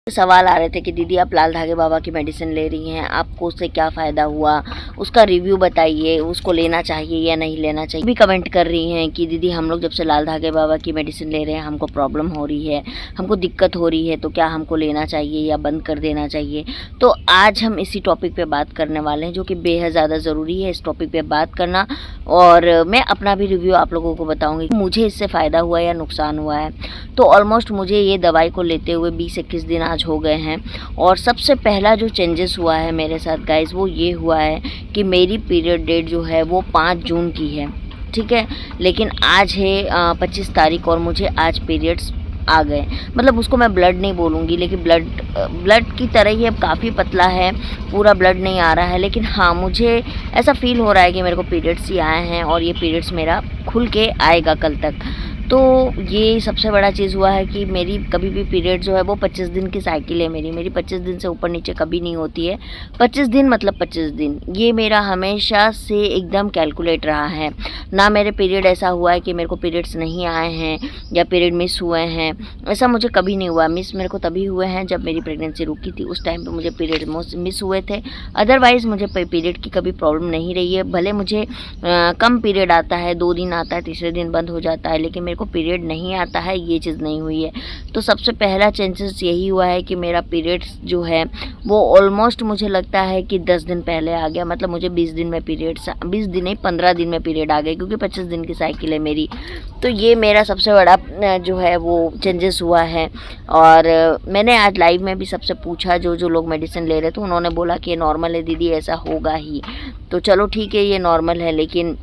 सवाल आ रहे थे कि दीदी आप लाल धागे बाबा की मेडिसिन ले रही हैं, आपको उससे क्या फ़ायदा हुआ, उसका रिव्यू बताइए, उसको लेना चाहिए या नहीं लेना चाहिए। भी कमेंट कर रही हैं कि दीदी हम लोग जब से लाल धागे बाबा की मेडिसिन ले रहे हैं हमको प्रॉब्लम हो रही है, हमको दिक्कत हो रही है, तो क्या हमको लेना चाहिए या बंद कर देना चाहिए। तो आज हम इसी टॉपिक पे बात करने वाले हैं जो कि बेहद ज़्यादा ज़रूरी है इस टॉपिक पे बात करना, और मैं अपना भी रिव्यू आप लोगों को बताऊँगी मुझे इससे फ़ायदा हुआ या नुकसान हुआ है। तो ऑलमोस्ट मुझे ये दवाई को लेते हुए 20-21 दिन आज हो गए हैं, और सबसे पहला जो चेंजेस हुआ है मेरे साथ गाइस वो ये हुआ है कि मेरी पीरियड डेट जो है वो 5 जून की है, ठीक है। लेकिन आज है 25 तारीख और मुझे आज पीरियड्स आ गए। मतलब उसको मैं ब्लड नहीं बोलूँगी, लेकिन ब्लड की तरह ही अब काफ़ी पतला है, पूरा ब्लड नहीं आ रहा है, लेकिन हाँ मुझे ऐसा फील हो रहा है कि मेरे को पीरियड्स ही आए हैं और ये पीरियड्स मेरा खुल के आएगा कल तक। तो ये सबसे बड़ा चीज़ हुआ है कि मेरी कभी भी पीरियड जो है वो 25 दिन की साइकिल है मेरी 25 दिन से ऊपर नीचे कभी नहीं होती है। 25 दिन मतलब 25 दिन, ये मेरा हमेशा से एकदम कैलकुलेट रहा है। ना मेरे पीरियड ऐसा हुआ है कि मेरे को पीरियड्स नहीं आए हैं या पीरियड मिस हुए हैं, ऐसा मुझे कभी नहीं हुआ। मिस मेरे को तभी हुए हैं जब मेरी प्रेगनेंसी रुकी थी, उस टाइम पे मुझे पीरियड मिस हुए थे। अदरवाइज़ मुझे पीरियड की कभी प्रॉब्लम नहीं रही है। भले मुझे कम पीरियड आता है, 2 दिन आता है, तीसरे दिन बंद हो जाता है, लेकिन को पीरियड नहीं आता है, ये चीज़ नहीं हुई है। तो सबसे पहला चेंजेस यही हुआ है कि मेरा पीरियड्स जो है वो ऑलमोस्ट मुझे लगता है कि 10 दिन पहले आ गया। मतलब मुझे 20 दिन में पीरियड्स, 20 दिन नहीं 15 दिन में पीरियड आ गए, क्योंकि 25 दिन की साइकिल है मेरी। तो ये मेरा सबसे बड़ा जो है वो चेंजेस हुआ है। और मैंने आज लाइव में भी सबसे पूछा, जो लोग मेडिसिन ले रहे थे उन्होंने बोला कि ये नॉर्मल है दीदी, ऐसा होगा ही। तो चलो ठीक है, ये नॉर्मल है, लेकिन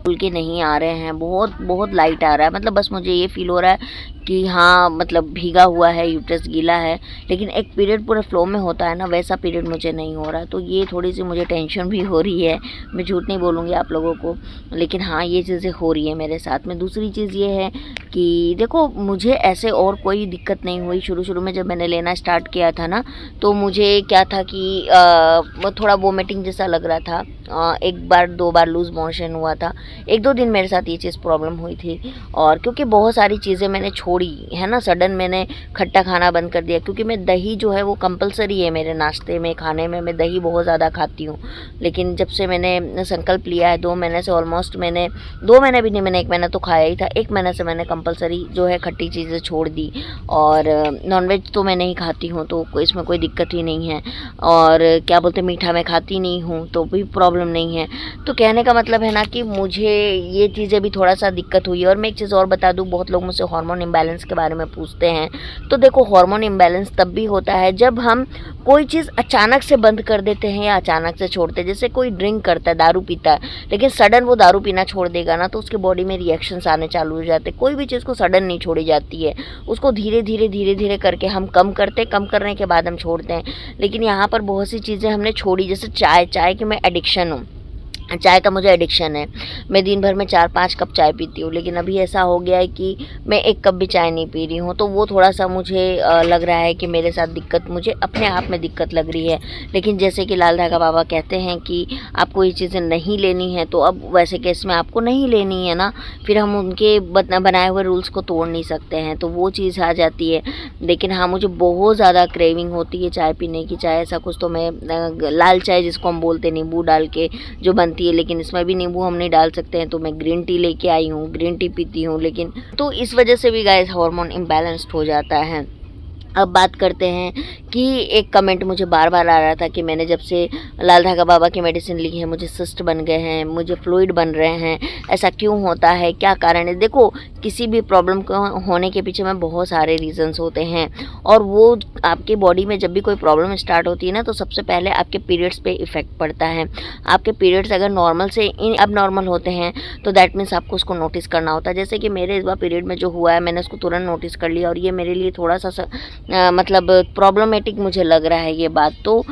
खुल के नहीं आ रहे हैं, बहुत लाइट आ रहा है। मतलब बस मुझे ये फील हो रहा है कि हाँ मतलब भीगा हुआ है, यूट्रस गीला है, लेकिन एक पीरियड पूरे फ्लो में होता है ना, वैसा पीरियड मुझे नहीं हो रहा है। तो ये थोड़ी सी मुझे टेंशन भी हो रही है, मैं झूठ नहीं बोलूँगी आप लोगों को, लेकिन हाँ ये चीज़ें हो रही है मेरे साथ में। दूसरी चीज़ ये है कि देखो मुझे ऐसे और कोई दिक्कत नहीं हुई। शुरू में जब मैंने लेना स्टार्ट किया था ना, तो मुझे क्या था कि थोड़ा वोमिटिंग जैसा लग रहा था, 1 बार 2 बार लूज़ मोशन हुआ था। 1-2 दिन मेरे साथ ये चीज़ प्रॉब्लम हुई थी। और क्योंकि बहुत सारी चीज़ें मैंने छोड़ी है ना, सडन मैंने खट्टा खाना बंद कर दिया, क्योंकि मैं दही जो है वो कंपलसरी है मेरे नाश्ते में, खाने में मैं दही बहुत ज़्यादा खाती हूँ। लेकिन जब से मैंने संकल्प लिया है 2 महीने से, ऑलमोस्ट मैंने 2 महीने भी नहीं, मैंने 1 महीना तो खाया ही था, 1 महीने से मैंने कंपलसरी जो है खट्टी चीज़ें छोड़ दी। और नॉनवेज तो मैं नहीं खाती हूँ, तो इसमें कोई दिक्कत ही नहीं है। और क्या बोलते मीठा मैं खाती नहीं हूँ, तो भी प्रॉब्लम नहीं है। तो कहने का मतलब है ना कि मुझे ये चीज़ें भी थोड़ा सा दिक्कत हुई है। और मैं एक चीज़ और बता दूँ, बहुत लोग मुझसे हार्मोन इम्बैलेंस के बारे में पूछते हैं। तो देखो हार्मोन इम्बैलेंस तब भी होता है जब हम कोई चीज़ अचानक से बंद कर देते हैं या अचानक से छोड़ते हैं। जैसे कोई ड्रिंक करता है, दारू पीता है, लेकिन सडन वो दारू पीना छोड़ देगा ना, तो उसके बॉडी में रिएक्शंस आने चालू हो जाते हैं। कोई भी चीज़ को सडन नहीं छोड़ी जाती है, उसको धीरे धीरे करके हम कम करने के बाद हम छोड़ते हैं। लेकिन यहाँ पर बहुत सी चीज़ें हमने छोड़ी, जैसे चाय की मैं एडिक्शन हूँ, चाय का मुझे एडिक्शन है। मैं दिन भर में 4-5 कप चाय पीती हूँ, लेकिन अभी ऐसा हो गया है कि मैं 1 कप भी चाय नहीं पी रही हूँ। तो वो थोड़ा सा मुझे लग रहा है कि मेरे साथ दिक्कत, मुझे अपने आप में दिक्कत लग रही है। लेकिन जैसे कि लाल धागा बाबा कहते हैं कि आपको ये चीज़ें नहीं लेनी है, तो अब वैसे केस में आपको नहीं लेनी है ना, फिर हम उनके बनाए हुए रूल्स को तोड़ नहीं सकते हैं, तो वो चीज़ आ जाती है। लेकिन हाँ मुझे बहुत ज़्यादा क्रेविंग होती है चाय पीने की। चाय ऐसा कुछ तो मैं लाल चाय जिसको हम बोलते हैं नींबू डाल के जो बनती है, लेकिन इसमें भी नींबू हम नहीं डाल सकते हैं, तो मैं ग्रीन टी लेके आई हूँ, ग्रीन टी पीती हूँ। लेकिन तो इस वजह से भी गाइस हार्मोन इम्बैलेंस्ड हो जाता है। अब बात करते हैं कि एक कमेंट मुझे बार बार आ रहा था कि मैंने जब से लाल धागा बाबा की मेडिसिन ली है मुझे सिस्ट बन गए हैं, मुझे फ्लूइड बन रहे हैं, ऐसा क्यों होता है, क्या कारण है। देखो किसी भी प्रॉब्लम को होने के पीछे में बहुत सारे रीजंस होते हैं, और वो आपकी बॉडी में जब भी कोई प्रॉब्लम स्टार्ट होती है ना, तो सबसे पहले आपके पीरियड्स पे इफेक्ट पड़ता है। आपके पीरियड्स अगर नॉर्मल से अब नॉर्मल होते हैं, तो दैट मीन्स आपको उसको नोटिस करना होता है। जैसे कि मेरे इस बार पीरियड में जो हुआ है, मैंने उसको तुरंत नोटिस कर लिया, और ये मेरे लिए थोड़ा सा मतलब प्रॉब्लमेटिक मुझे लग रहा है ये बात। तो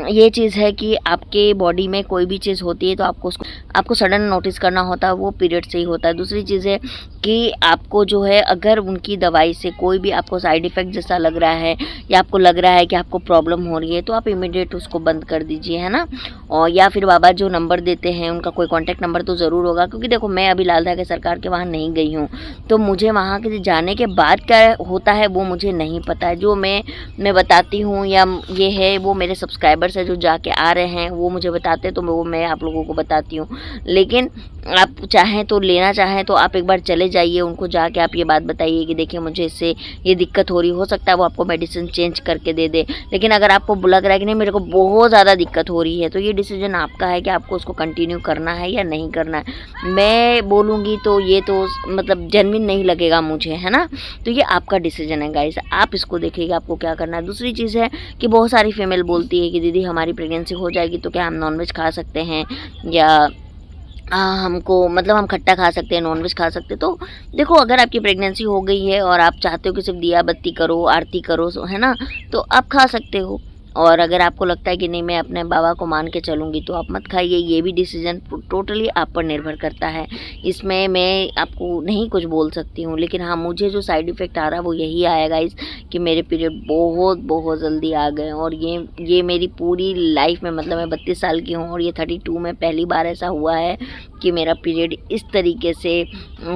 ये चीज़ है कि आपके बॉडी में कोई भी चीज़ होती है तो आपको सडन नोटिस करना होता है, वो पीरियड से ही होता है। दूसरी चीज़ है कि आपको जो है अगर उनकी दवाई से कोई भी आपको साइड इफ़ेक्ट जैसा लग रहा है या आपको लग रहा है कि आपको प्रॉब्लम हो रही है तो आप इमीडिएट उसको बंद कर दीजिए, है ना। और या फिर बाबा जो नंबर देते हैं उनका कोई कॉन्टैक्ट नंबर तो ज़रूर होगा, क्योंकि देखो मैं अभी लाल धागे सरकार के वहाँ नहीं गई हूँ, तो मुझे वहाँ के जाने के बाद क्या होता है वो मुझे नहीं पता है। जो मैं बताती हूँ या ये है वो मेरे सब्सक्राइबर्स है जो जाके आ रहे हैं वो मुझे बताते हैं, तो वो मैं आप लोगों को बताती हूँ। लेकिन आप चाहें तो लेना चाहें तो आप एक बार चले जाइए, उनको जाके आप ये बात बताइए कि देखिए मुझे इससे ये दिक्कत हो रही, हो सकता है वो आपको मेडिसिन चेंज करके दे दे। लेकिन अगर आपको लग रहा है कि नहीं मेरे को बहुत ज़्यादा दिक्कत हो रही है, तो ये डिसीजन आपका है कि आपको उसको कंटिन्यू करना है या नहीं करना है। मैं बोलूँगी तो ये तो मतलब जेन्युइन नहीं लगेगा मुझे, है ना। तो ये आपका डिसीजन है गाइस, आप इसको देखिएगा आपको क्या करना है। दूसरी चीज़ है कि बहुत सारी फीमेल बोलती है कि दीदी हमारी प्रेगनेंसी हो जाएगी तो क्या हम नॉनवेज खा सकते हैं, या हमको मतलब हम खट्टा खा सकते हैं, नॉनवेज खा सकते हैं। तो देखो अगर आपकी प्रेगनेंसी हो गई है और आप चाहते हो कि सिर्फ दिया बत्ती करो, आरती करो, है ना, तो आप खा सकते हो। और अगर आपको लगता है कि नहीं मैं अपने बाबा को मान के चलूँगी तो आप मत खाइए। ये भी डिसीजन टोटली आप पर निर्भर करता है, इसमें मैं आपको नहीं कुछ बोल सकती हूँ। लेकिन हाँ, मुझे जो साइड इफ़ेक्ट आ रहा है वो यही आएगा इस कि मेरे पीरियड बहुत बहुत जल्दी आ गए। और ये मेरी पूरी लाइफ में, मतलब मैं 32 साल की हूँ और ये 32 में पहली बार ऐसा हुआ है कि मेरा पीरियड इस तरीके से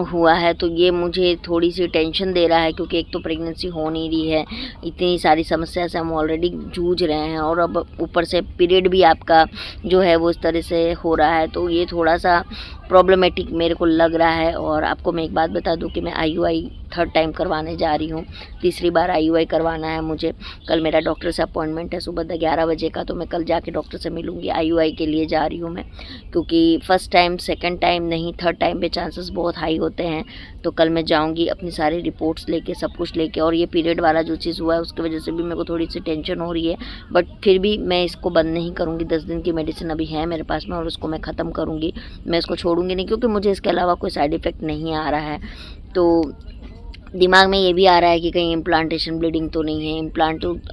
हुआ है। तो ये मुझे थोड़ी सी टेंशन दे रहा है, क्योंकि एक तो प्रेगनेंसी हो नहीं रही है, इतनी सारी समस्या से हम ऑलरेडी जूझ रहे हैं और अब ऊपर से पीरियड भी आपका जो है वो इस तरह से हो रहा है। तो ये थोड़ा सा प्रॉब्लमेटिक मेरे को लग रहा है। और आपको मैं एक बात बता दूं कि मैं IUI 3rd टाइम करवाने जा रही हूँ, तीसरी बार IUI करवाना है मुझे। कल मेरा डॉक्टर से अपॉइंटमेंट है सुबह 11 बजे का, तो मैं कल जाके डॉक्टर से मिलूँगी। IUI के लिए जा रही हूँ मैं, क्योंकि फर्स्ट टाइम, सेकंड टाइम नहीं, 3rd टाइम पे चांसेस बहुत हाई होते हैं। तो कल मैं जाऊँगी अपनी सारी रिपोर्ट्स लेके, सब कुछ लेके। और ये पीरियड वाला जो चीज़ हुआ है उसकी वजह से भी मेरे को थोड़ी सी टेंशन हो रही है, बट फिर भी मैं इसको बंद नहीं करूँगी। 10 दिन की मेडिसिन अभी है मेरे पास में और उसको मैं ख़त्म करूँगी, मैं इसको छोड़ूंगी नहीं, क्योंकि मुझे इसके अलावा कोई साइड इफ़ेक्ट नहीं आ रहा है। तो दिमाग में ये भी आ रहा है कि कहीं इम्प्लांटेशन ब्लीडिंग तो नहीं है,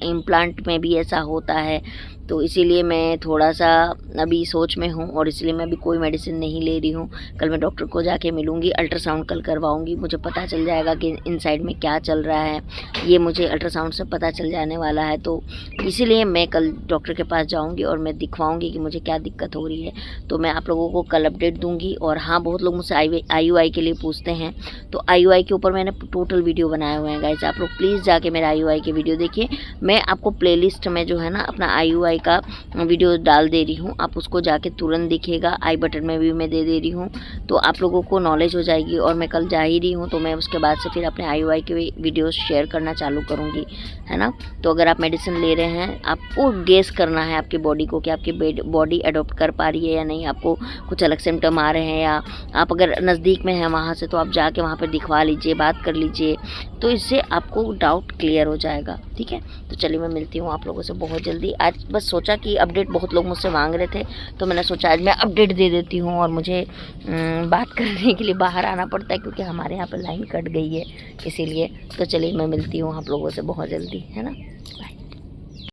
इम्प्लांट में भी ऐसा होता है। तो इसीलिए मैं थोड़ा सा अभी सोच में हूँ और इसलिए मैं अभी कोई मेडिसिन नहीं ले रही हूँ। कल मैं डॉक्टर को जाके मिलूँगी, अल्ट्रासाउंड कल करवाऊँगी, मुझे पता चल जाएगा कि इनसाइड में क्या चल रहा है, ये मुझे अल्ट्रासाउंड से पता चल जाने वाला है। तो इसीलिए मैं कल डॉक्टर के पास जाऊँगी और मैं दिखवाऊँगी कि मुझे क्या दिक्कत हो रही है। तो मैं आप लोगों को कल अपडेट दूँगी। और हाँ, बहुत लोग मुझसे IUI के लिए पूछते हैं, तो IUI के ऊपर मैंने टोटल वीडियो बनाए हुए हैं गाइस, आप लोग प्लीज़ जाके मेरा IUI के वीडियो देखिए। मैं आपको प्लेलिस्ट में जो है ना अपना IUI का वीडियो डाल दे रही हूँ, आप उसको जाके तुरंत देखिएगा। आई बटन में भी मैं दे रही हूँ, तो आप लोगों को नॉलेज हो जाएगी। और मैं कल जा ही रही हूँ, तो मैं उसके बाद से फिर अपने IUI के वीडियोस शेयर करना चालू करूँगी, है ना। तो अगर आप मेडिसिन ले रहे हैं, आपको गेस करना है आपकी बॉडी को कि आपकी बॉडी अडॉप्ट कर पा रही है या नहीं, आपको कुछ अलग सिम्टम आ रहे हैं, या आप अगर नज़दीक में हैं वहाँ से तो आप जाके वहाँ पर दिखवा लीजिए, बात कर लीजिए, तो इससे आपको डाउट क्लियर हो जाएगा। ठीक है, तो चलिए मैं मिलती हूँ आप लोगों से बहुत जल्दी। आज बस सोचा कि अपडेट बहुत लोग मुझसे मांग रहे थे, तो मैंने सोचा आज मैं अपडेट दे देती हूँ। और मुझे बात करने के लिए बाहर आना पड़ता है, क्योंकि हमारे यहाँ पर लाइन कट गई है, इसीलिए। तो चलिए मैं मिलती हूँ आप लोगों से बहुत जल्दी, है ना। बाय।